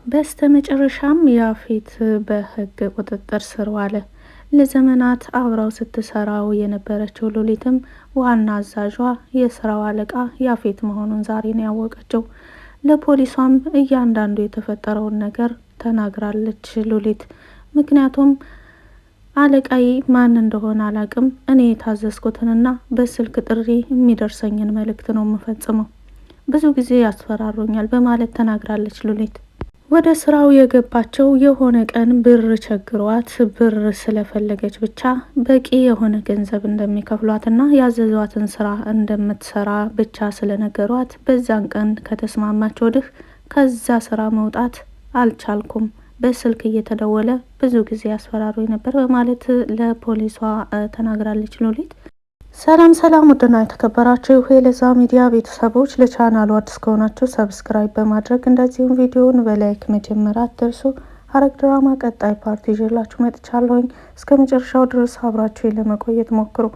በስተመጨረሻም ያፌት በህግ ቁጥጥር ስር ዋለ። ለዘመናት አብራው ስትሰራው የነበረችው ሉሊትም ዋና አዛዧ የስራው አለቃ ያፌት መሆኑን ዛሬ ነው ያወቀችው። ለፖሊሷም እያንዳንዱ የተፈጠረውን ነገር ተናግራለች ሉሊት። ምክንያቱም አለቃዬ ማን እንደሆነ አላቅም፣ እኔ የታዘዝኩትንና በስልክ ጥሪ የሚደርሰኝን መልእክት ነው የምፈጽመው፣ ብዙ ጊዜ ያስፈራሩኛል በማለት ተናግራለች ሉሊት። ወደ ስራው የገባቸው የሆነ ቀን ብር ቸግሯት ብር ስለፈለገች ብቻ በቂ የሆነ ገንዘብ እንደሚከፍሏትና ያዘዟትን ስራ እንደምትሰራ ብቻ ስለነገሯት በዛን ቀን ከተስማማች ወዲህ ከዛ ስራ መውጣት አልቻልኩም፣ በስልክ እየተደወለ ብዙ ጊዜ ያስፈራሩኝ ነበር በማለት ለፖሊሷ ተናግራለች ሉሊት። ሰላም ሰላም፣ ውድና የተከበራችሁ የለዛ ሚዲያ ቤተሰቦች ለቻናሉ አዲስ ከሆናችሁ ሰብስክራይብ በማድረግ እንደዚሁም ቪዲዮውን በላይክ መጀመሪያ አትርሱ። ሐረግ ድራማ ቀጣይ ፓርት ይዤላችሁ መጥቻለሁኝ። እስከ መጨረሻው ድረስ አብራችሁ ለመቆየት ሞክሩ።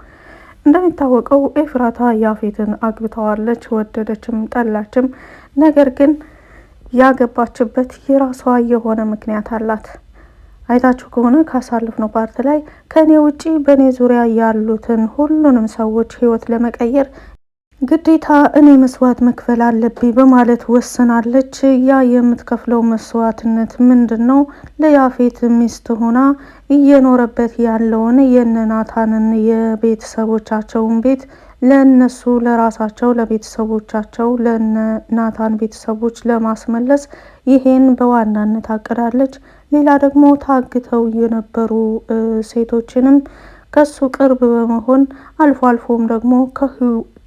እንደሚታወቀው ኤፍራታ ያፌትን አግብተዋለች፣ ወደደችም ጠላችም። ነገር ግን ያገባችበት የራሷ የሆነ ምክንያት አላት። አይታችሁ ከሆነ ካሳለፍነው ፓርት ላይ ከኔ ውጪ በኔ ዙሪያ ያሉትን ሁሉንም ሰዎች ህይወት ለመቀየር ግዴታ እኔ መስዋዕት መክፈል አለብኝ በማለት ወስናለች። ያ የምትከፍለው መስዋዕትነት ምንድነው? ለያፌት ሚስት ሆና እየኖረበት ያለውን የነናታንን የቤተሰቦቻቸውን ቤት ለነሱ ለራሳቸው ለቤተሰቦቻቸው ለናታን ቤተሰቦች ለማስመለስ ይሄን በዋናነት አቅዳለች። ሌላ ደግሞ ታግተው የነበሩ ሴቶችንም ከሱ ቅርብ በመሆን አልፎ አልፎም ደግሞ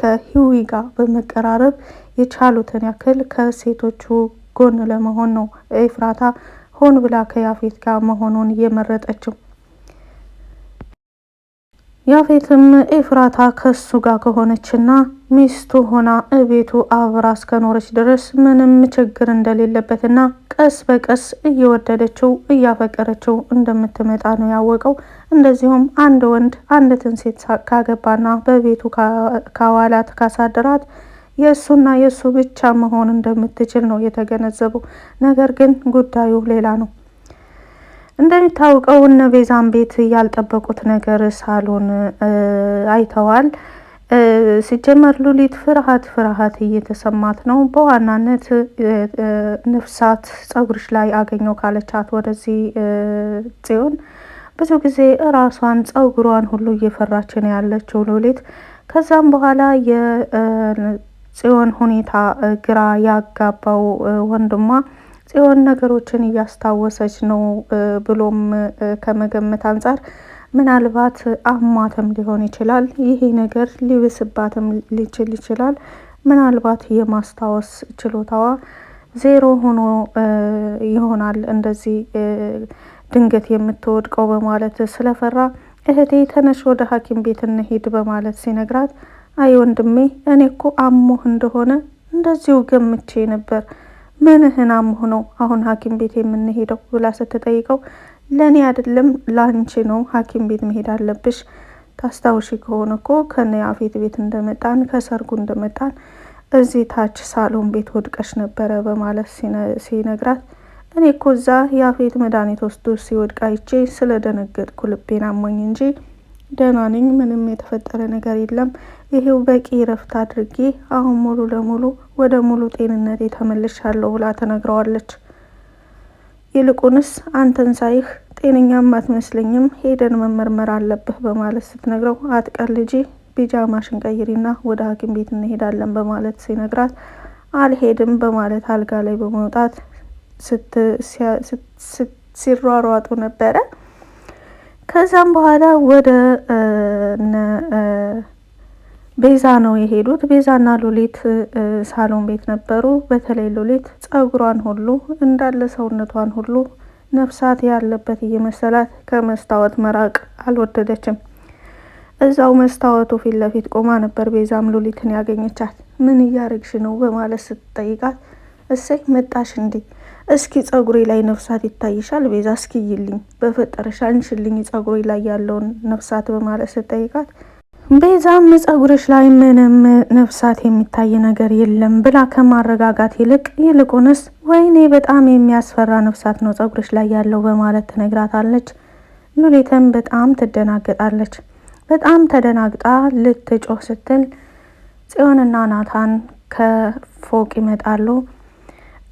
ከሂዊ ጋር በመቀራረብ የቻሉትን ያክል ከሴቶቹ ጎን ለመሆን ነው ኤፍራታ ሆን ብላ ከያፌት ጋር መሆኑን የመረጠችው። ያፌትም ኤፍራታ ከሱ ጋር ከሆነችና ሚስቱ ሆና እቤቱ አብራ እስከኖረች ድረስ ምንም ችግር እንደሌለበትና ቀስ በቀስ እየወደደችው እያፈቀረችው እንደምትመጣ ነው ያወቀው። እንደዚሁም አንድ ወንድ አንዲትን ሴት ካገባና በቤቱ ካዋላት ካሳደራት የእሱና የእሱ ብቻ መሆን እንደምትችል ነው የተገነዘበው። ነገር ግን ጉዳዩ ሌላ ነው። እንደሚታወቀው እነ ቤዛን ቤት ያልጠበቁት ነገር ሳሎን አይተዋል። ሲጀመር ሉሊት ፍርሃት እየተሰማት ነው። በዋናነት ነፍሳት ጸጉርሽ ላይ አገኘው ካለቻት ወደዚህ ጽዮን ብዙ ጊዜ ራሷን ጸጉሯን ሁሉ እየፈራች ነው ያለችው ሉሊት። ከዛም በኋላ የጽዮን ሁኔታ ግራ ያጋባው ወንድሟ ጽዮን ነገሮችን እያስታወሰች ነው ብሎም ከመገመት አንጻር ምናልባት አሟተም ሊሆን ይችላል። ይሄ ነገር ሊብስባትም ሊችል ይችላል። ምናልባት የማስታወስ ችሎታዋ ዜሮ ሆኖ ይሆናል እንደዚህ ድንገት የምትወድቀው በማለት ስለፈራ እህቴ ተነሽ ወደ ሐኪም ቤት እንሄድ በማለት ሲነግራት አይ ወንድሜ እኔ እኮ አሞህ እንደሆነ እንደዚሁ ገምቼ ነበር፣ ምንህን አሞህ ነው አሁን ሐኪም ቤት የምንሄደው ብላ ስትጠይቀው ለኔ አይደለም ላንቺ ነው ሐኪም ቤት መሄድ አለብሽ። ታስታውሺ ከሆነ እኮ ከነ ያፌት ቤት እንደመጣን ከሰርጉ እንደመጣን እዚህ ታች ሳሎን ቤት ወድቀሽ ነበረ በማለት ሲነግራት እኔ እኮ እዛ ያፌት መድኃኒት ወስዶ ሲወድቅ አይቼ ስለደነገጥኩ ልቤን አሞኝ እንጂ ደህና ነኝ፣ ምንም የተፈጠረ ነገር የለም። ይሄው በቂ ረፍት አድርጌ አሁን ሙሉ ለሙሉ ወደ ሙሉ ጤንነት ተመልሻለሁ ብላ ተነግረዋለች። ይልቁንስ አንተን ሳይህ ጤነኛም አትመስለኝም፣ ሄደን መመርመር አለብህ በማለት ስትነግረው አትቀር ልጄ ቢጃማሽን ቀይሪና ወደ ሐኪም ቤት እንሄዳለን በማለት ሲነግራት አልሄድም በማለት አልጋ ላይ በመውጣት ሲሯሯጡ ነበረ። ከዛም በኋላ ወደ ቤዛ ነው የሄዱት። ቤዛና ሉሊት ሳሎን ቤት ነበሩ። በተለይ ሉሊት ጸጉሯን ሁሉ እንዳለ ሰውነቷን ሁሉ ነፍሳት ያለበት እየመሰላት ከመስታወት መራቅ አልወደደችም። እዛው መስታወቱ ፊት ለፊት ቆማ ነበር ቤዛም ሉሊትን ያገኘቻት። ምን እያረግሽ ነው በማለት ስትጠይቃት እሰይ መጣሽ እንዴ? እስኪ ጸጉሬ ላይ ነፍሳት ይታይሻል ቤዛ? እስኪ ይልኝ በፈጠረሽ አንሽልኝ ጸጉሬ ላይ ያለውን ነፍሳት በማለት ስትጠይቃት ቤዛም ጸጉርሽ ላይ ምንም ነፍሳት የሚታይ ነገር የለም ብላ ከማረጋጋት ይልቁንስ ወይኔ በጣም የሚያስፈራ ነፍሳት ነው ጸጉርሽ ላይ ያለው በማለት ትነግራታለች። ሉሊትም በጣም ትደናገጣለች። በጣም ተደናግጣ ልትጮህ ስትል ጽዮንና ናታን ከፎቅ ይመጣሉ።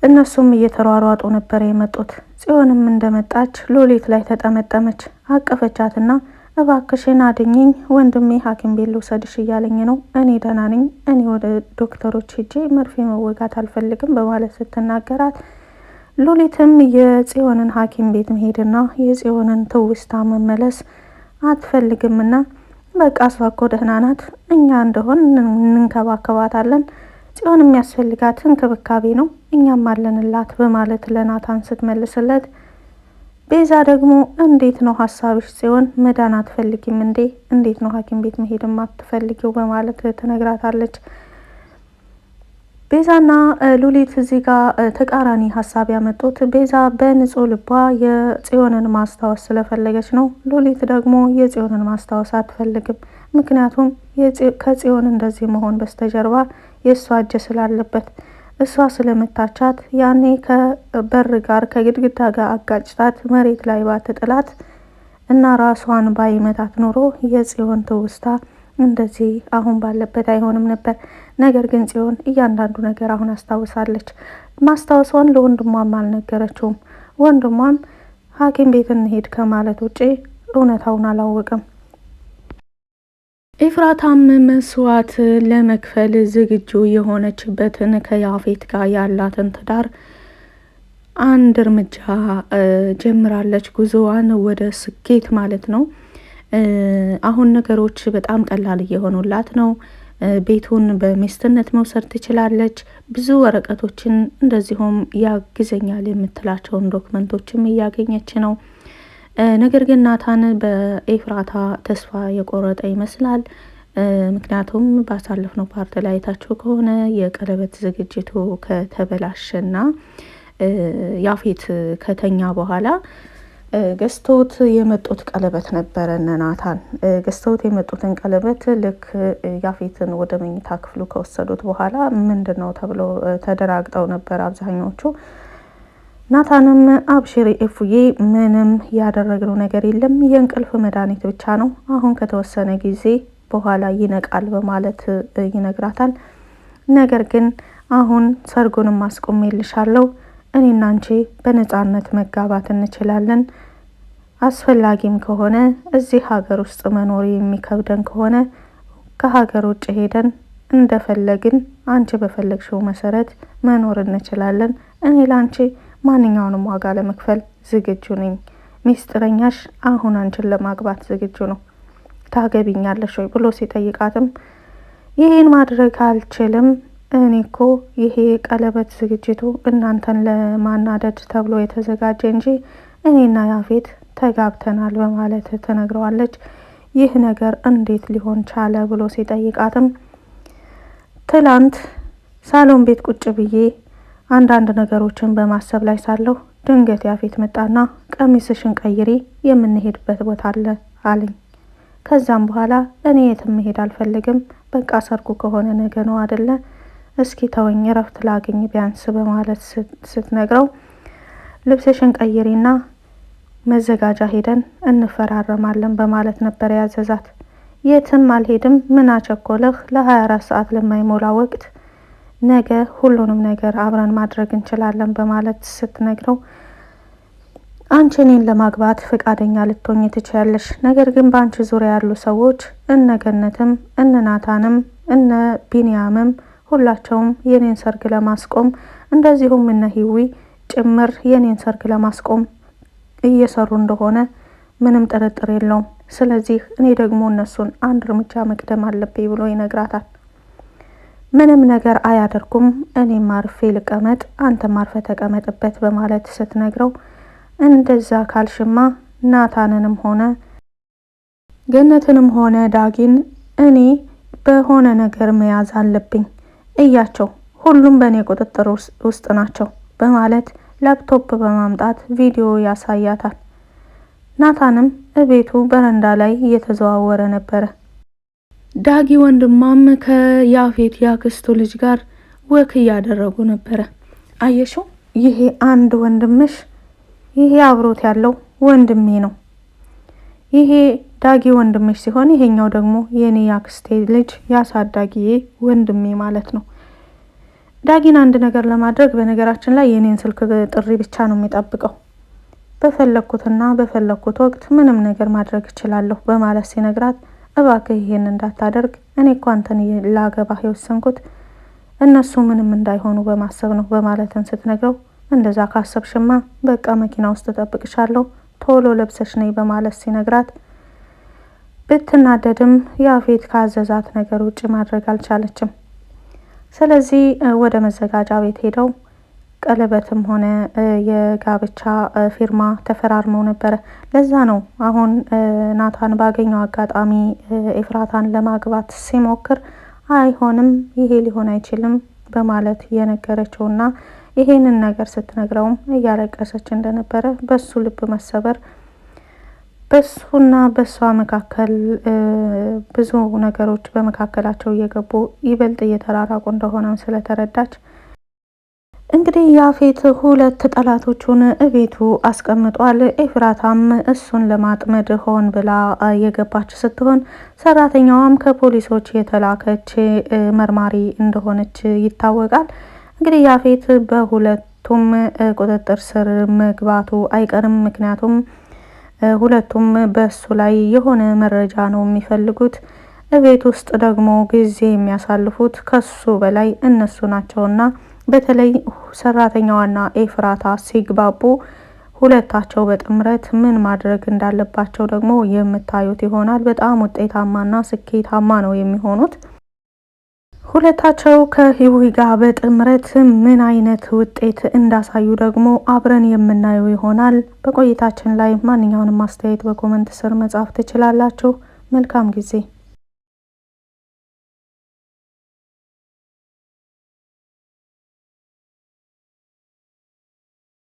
እነሱም እየተሯሯጡ ነበር የመጡት። ጽዮንም እንደመጣች ሉሊት ላይ ተጠመጠመች፣ አቀፈቻትና እባክሽን አድኝኝ፣ ወንድሜ ሐኪም ቤት ልውሰድሽ እያለኝ ነው። እኔ ደህና ነኝ፣ እኔ ወደ ዶክተሮች ሄጄ መርፌ መወጋት አልፈልግም በማለት ስትናገራት ሉሊትም የጽዮንን ሐኪም ቤት መሄድና የጽዮንን ትውስታ መመለስ አትፈልግምና በቃ እሷ እኮ ደህና ናት፣ እኛ እንደሆን እንንከባከባታለን፣ ጽዮን የሚያስፈልጋት እንክብካቤ ነው፣ እኛም አለንላት በማለት ለናታን ስትመልስለት ቤዛ ደግሞ እንዴት ነው ሀሳብሽ ጽዮን፣ መዳን አትፈልጊም እንዴ? እንዴት ነው ሐኪም ቤት መሄድም አትፈልጊው በማለት ትነግራታለች። ቤዛና ሉሊት እዚህ ጋር ተቃራኒ ሀሳብ ያመጡት። ቤዛ በንጹህ ልቧ የጽዮንን ማስታወስ ስለፈለገች ነው። ሉሊት ደግሞ የጽዮንን ማስታወስ አትፈልግም። ምክንያቱም ከጽዮን እንደዚህ መሆን በስተጀርባ የእሷ እጅ ስላለበት እሷ ስለመታቻት ያኔ ከበር ጋር ከግድግዳ ጋር አጋጭታት መሬት ላይ ባትጥላት እና ራሷን ባይመታት ኖሮ የጽዮን ትውስታ እንደዚህ አሁን ባለበት አይሆንም ነበር። ነገር ግን ጽዮን እያንዳንዱ ነገር አሁን አስታውሳለች። ማስታወሷን ለወንድሟም አልነገረችውም። ወንድሟም ሐኪም ቤት እንሄድ ከማለት ውጪ እውነታውን አላወቅም። ኤፍራታም መስዋዕት ለመክፈል ዝግጁ የሆነችበትን ከያፌት ጋር ያላትን ትዳር አንድ እርምጃ ጀምራለች። ጉዞዋን ወደ ስኬት ማለት ነው። አሁን ነገሮች በጣም ቀላል እየሆኑላት ነው። ቤቱን በሚስትነት መውሰድ ትችላለች። ብዙ ወረቀቶችን እንደዚሁም ያግዘኛል የምትላቸውን ዶክመንቶችም እያገኘች ነው። ነገር ግን ናታን በኤፍራታ ተስፋ የቆረጠ ይመስላል። ምክንያቱም ባሳለፍነው ፓርት ላይ አይታችሁ ከሆነ የቀለበት ዝግጅቱ ከተበላሸና ያፌት ከተኛ በኋላ ገዝተውት የመጡት ቀለበት ነበረ። እነ ናታን ገዝተውት የመጡትን ቀለበት ልክ ያፌትን ወደ መኝታ ክፍሉ ከወሰዱት በኋላ ምንድን ነው ተብሎ ተደናግጠው ነበር አብዛኞቹ። ናታንም አብሽሪ ኤፉዬ፣ ምንም ያደረግነው ነገር የለም፣ የእንቅልፍ መድኃኒት ብቻ ነው፣ አሁን ከተወሰነ ጊዜ በኋላ ይነቃል በማለት ይነግራታል። ነገር ግን አሁን ሰርጉንም አስቆሜልሻለሁ፣ እኔና አንቺ በነጻነት መጋባት እንችላለን፣ አስፈላጊም ከሆነ እዚህ ሀገር ውስጥ መኖር የሚከብደን ከሆነ ከሀገር ውጭ ሄደን እንደፈለግን አንቺ በፈለግሽው መሰረት መኖር እንችላለን። እኔ ላንቺ ማንኛውንም ዋጋ ለመክፈል ዝግጁ ነኝ። ሚስጥረኛሽ አሁን አንቺን ለማግባት ዝግጁ ነው። ታገቢኛለሽ ወይ ብሎ ሲጠይቃትም ይሄን ማድረግ አልችልም፣ እኔ እኮ ይሄ ቀለበት ዝግጅቱ እናንተን ለማናደድ ተብሎ የተዘጋጀ እንጂ እኔና ያፌት ተጋብተናል በማለት ትነግረዋለች። ይህ ነገር እንዴት ሊሆን ቻለ ብሎ ሲጠይቃትም ትላንት ሳሎን ቤት ቁጭ ብዬ አንዳንድ ነገሮችን በማሰብ ላይ ሳለሁ ድንገት ያፌት መጣና ቀሚስሽን ቀይሪ፣ የምንሄድበት ቦታ አለ አለኝ። ከዛም በኋላ እኔ የትም መሄድ አልፈልግም፣ በቃ ሰርጉ ከሆነ ነገ ነው አይደለ፣ እስኪ ተወኝ እረፍት ላገኝ ቢያንስ በማለት ስትነግረው ልብስሽን ቀይሪና መዘጋጃ ሄደን እንፈራረማለን በማለት ነበር ያዘዛት። የትም አልሄድም፣ ምን አቸኮለህ፣ ለ24 ሰዓት ለማይሞላ ወቅት ነገ ሁሉንም ነገር አብረን ማድረግ እንችላለን በማለት ስትነግረው አንቺ እኔን ለማግባት ፈቃደኛ ልትሆኝ ትችያለሽ፣ ነገር ግን በአንቺ ዙሪያ ያሉ ሰዎች እነ ገነትም እነ ናታንም እነ ቢንያምም ሁላቸውም የኔን ሰርግ ለማስቆም እንደዚሁም እነ ሂዊ ጭምር የኔን ሰርግ ለማስቆም እየሰሩ እንደሆነ ምንም ጥርጥር የለውም። ስለዚህ እኔ ደግሞ እነሱን አንድ እርምጃ መቅደም አለብኝ ብሎ ይነግራታል። ምንም ነገር አያደርጉም፣ እኔም አርፌ ልቀመጥ፣ አንተም አርፈ ተቀመጥበት በማለት ስትነግረው እንደዛ ካልሽማ ናታንንም ሆነ ገነትንም ሆነ ዳጊን እኔ በሆነ ነገር መያዝ አለብኝ እያቸው፣ ሁሉም በእኔ ቁጥጥር ውስጥ ናቸው በማለት ላፕቶፕ በማምጣት ቪዲዮ ያሳያታል። ናታንም እቤቱ በረንዳ ላይ እየተዘዋወረ ነበረ። ዳጊ ወንድሟም ከያፌት ያክስቱ ልጅ ጋር ወክ እያደረጉ ነበረ። አየሽው፣ ይሄ አንድ ወንድምሽ፣ ይሄ አብሮት ያለው ወንድሜ ነው። ይሄ ዳጊ ወንድምሽ ሲሆን ይሄኛው ደግሞ የኔ ያክስቴ ልጅ ያሳዳጊዬ ወንድሜ ማለት ነው። ዳጊን አንድ ነገር ለማድረግ በነገራችን ላይ የኔን ስልክ ጥሪ ብቻ ነው የሚጠብቀው። በፈለኩትና በፈለኩት ወቅት ምንም ነገር ማድረግ እችላለሁ በማለት ሲነግራት፣ እባክህ ይሄን እንዳታደርግ፣ እኔ እኮ አንተን ላገባህ የወሰንኩት እነሱ ምንም እንዳይሆኑ በማሰብ ነው በማለትን ስትነግረው፣ እንደዛ ካሰብሽማ በቃ መኪና ውስጥ ተጠብቅሻለሁ፣ ቶሎ ለብሰሽ ነይ በማለት ሲነግራት ብትናደድም ያፌት ካዘዛት ነገር ውጭ ማድረግ አልቻለችም። ስለዚህ ወደ መዘጋጃ ቤት ሄደው ቀለበትም ሆነ የጋብቻ ፊርማ ተፈራርመው ነበረ። ለዛ ነው አሁን ናታን ባገኘው አጋጣሚ ኤፍራታን ለማግባት ሲሞክር አይሆንም፣ ይሄ ሊሆን አይችልም በማለት የነገረችውና ይሄንን ነገር ስትነግረውም እያለቀሰች እንደነበረ በሱ ልብ መሰበር በሱና በሷ መካከል ብዙ ነገሮች በመካከላቸው እየገቡ ይበልጥ እየተራራቁ እንደሆነ ስለተረዳች እንግዲህ ያፌት ሁለት ጠላቶቹን እቤቱ አስቀምጧል። ኤፍራታም እሱን ለማጥመድ ሆን ብላ የገባች ስትሆን ሰራተኛዋም ከፖሊሶች የተላከች መርማሪ እንደሆነች ይታወቃል። እንግዲህ ያፌት በሁለቱም ቁጥጥር ስር መግባቱ አይቀርም። ምክንያቱም ሁለቱም በሱ ላይ የሆነ መረጃ ነው የሚፈልጉት። እቤት ውስጥ ደግሞ ጊዜ የሚያሳልፉት ከሱ በላይ እነሱ ናቸውና በተለይ ሰራተኛዋና ኤፍራታ ሲግባቡ ሁለታቸው በጥምረት ምን ማድረግ እንዳለባቸው ደግሞ የምታዩት ይሆናል። በጣም ውጤታማና ስኬታማ ነው የሚሆኑት። ሁለታቸው ከህዊ ጋር በጥምረት ምን አይነት ውጤት እንዳሳዩ ደግሞ አብረን የምናየው ይሆናል። በቆይታችን ላይ ማንኛውንም አስተያየት በኮመንት ስር መጻፍ ትችላላችሁ። መልካም ጊዜ